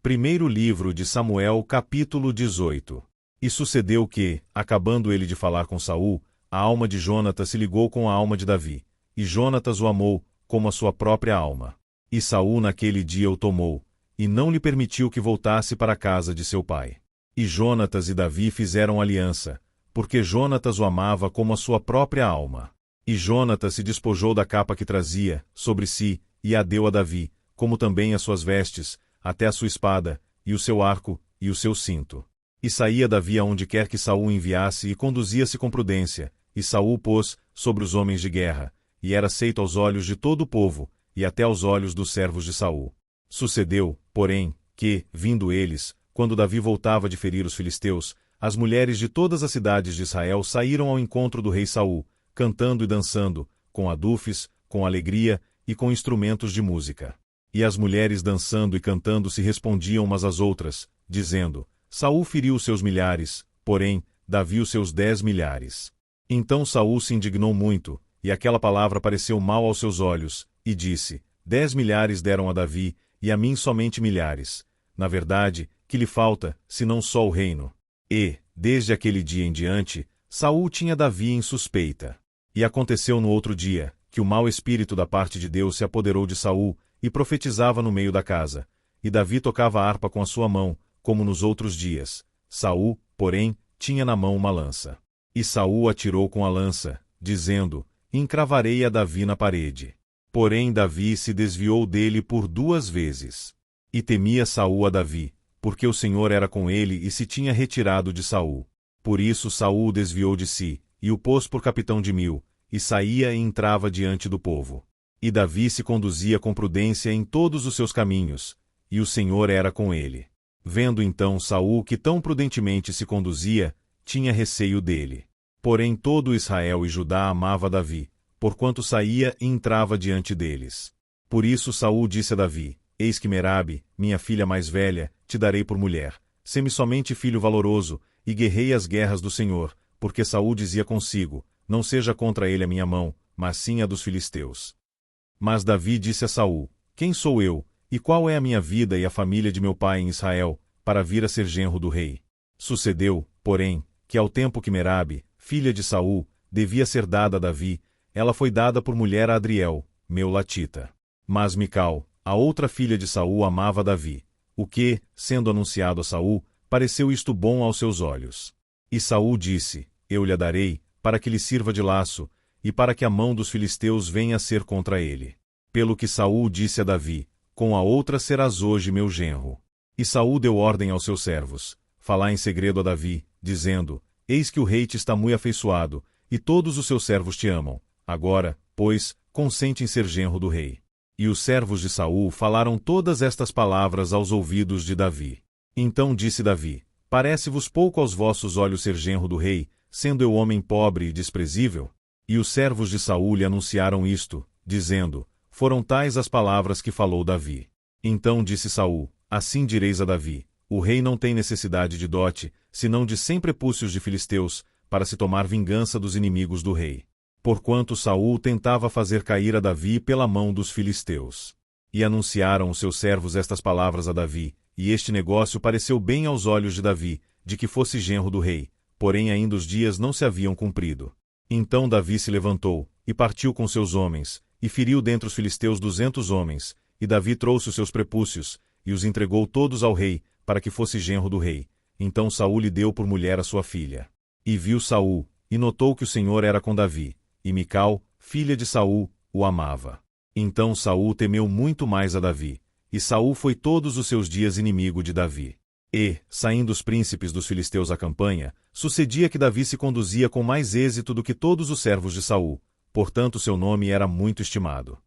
Primeiro livro de Samuel, capítulo 18. E sucedeu que, acabando ele de falar com Saul, a alma de Jonatas se ligou com a alma de Davi, e Jonatas o amou, como a sua própria alma. E Saul naquele dia o tomou, e não lhe permitiu que voltasse para a casa de seu pai. E Jonatas e Davi fizeram aliança, porque Jonatas o amava como a sua própria alma. E Jonatas se despojou da capa que trazia sobre si, e a deu a Davi, como também as suas vestes, até a sua espada, e o seu arco, e o seu cinto. E saía Davi aonde quer que Saul enviasse e conduzia-se com prudência, e Saul pôs sobre os homens de guerra, e era aceito aos olhos de todo o povo, e até aos olhos dos servos de Saul. Sucedeu, porém, que, vindo eles, quando Davi voltava de ferir os filisteus, as mulheres de todas as cidades de Israel saíram ao encontro do rei Saul, cantando e dançando, com adufes, com alegria e com instrumentos de música. E as mulheres dançando e cantando se respondiam umas às outras, dizendo: Saul feriu os seus milhares, porém, Davi os seus 10 milhares. Então Saul se indignou muito, e aquela palavra pareceu mal aos seus olhos, e disse: 10 milhares deram a Davi, e a mim somente milhares. Na verdade, que lhe falta, senão só o reino? E, desde aquele dia em diante, Saul tinha Davi em suspeita. E aconteceu no outro dia, que o mau espírito da parte de Deus se apoderou de Saul, e profetizava no meio da casa. E Davi tocava a harpa com a sua mão, como nos outros dias. Saul, porém, tinha na mão uma lança. E Saul atirou com a lança, dizendo: encravarei a Davi na parede. Porém Davi se desviou dele por 2 vezes. E temia Saul a Davi, porque o Senhor era com ele e se tinha retirado de Saul. Por isso Saul o desviou de si, e o pôs por capitão de 1000, e saía e entrava diante do povo. E Davi se conduzia com prudência em todos os seus caminhos, e o Senhor era com ele. Vendo então Saul que tão prudentemente se conduzia, tinha receio dele. Porém todo Israel e Judá amava Davi, porquanto saía e entrava diante deles. Por isso Saul disse a Davi: eis que Merabe, minha filha mais velha, te darei por mulher. Sê-me somente filho valoroso, e guerrei as guerras do Senhor, porque Saul dizia consigo: não seja contra ele a minha mão, mas sim a dos filisteus. Mas Davi disse a Saul: quem sou eu, e qual é a minha vida e a família de meu pai em Israel, para vir a ser genro do rei? Sucedeu, porém, que ao tempo que Merabe, filha de Saul, devia ser dada a Davi, ela foi dada por mulher a Adriel, meu latita. Mas Mical, a outra filha de Saul, amava Davi, o que, sendo anunciado a Saul, pareceu isto bom aos seus olhos. E Saul disse: eu lhe a darei, para que lhe sirva de laço, e para que a mão dos filisteus venha a ser contra ele. Pelo que Saul disse a Davi: com a outra serás hoje meu genro. E Saul deu ordem aos seus servos: falai em segredo a Davi, dizendo: eis que o rei te está muito afeiçoado, e todos os seus servos te amam. Agora, pois, consente em ser genro do rei. E os servos de Saul falaram todas estas palavras aos ouvidos de Davi. Então disse Davi: parece-vos pouco aos vossos olhos ser genro do rei, sendo eu homem pobre e desprezível? E os servos de Saul lhe anunciaram isto, dizendo: foram tais as palavras que falou Davi. Então disse Saul: assim direis a Davi: o rei não tem necessidade de dote, senão de 100 prepúcios de filisteus, para se tomar vingança dos inimigos do rei. Porquanto Saul tentava fazer cair a Davi pela mão dos filisteus. E anunciaram os seus servos estas palavras a Davi, e este negócio pareceu bem aos olhos de Davi, de que fosse genro do rei, porém ainda os dias não se haviam cumprido. Então Davi se levantou, e partiu com seus homens, e feriu dentre os filisteus 200 homens, e Davi trouxe os seus prepúcios, e os entregou todos ao rei, para que fosse genro do rei. Então Saul lhe deu por mulher a sua filha. E viu Saul, e notou que o Senhor era com Davi, e Mical, filha de Saul, o amava. Então Saul temeu muito mais a Davi, e Saul foi todos os seus dias inimigo de Davi. E, saindo os príncipes dos filisteus à campanha, sucedia que Davi se conduzia com mais êxito do que todos os servos de Saul, portanto seu nome era muito estimado.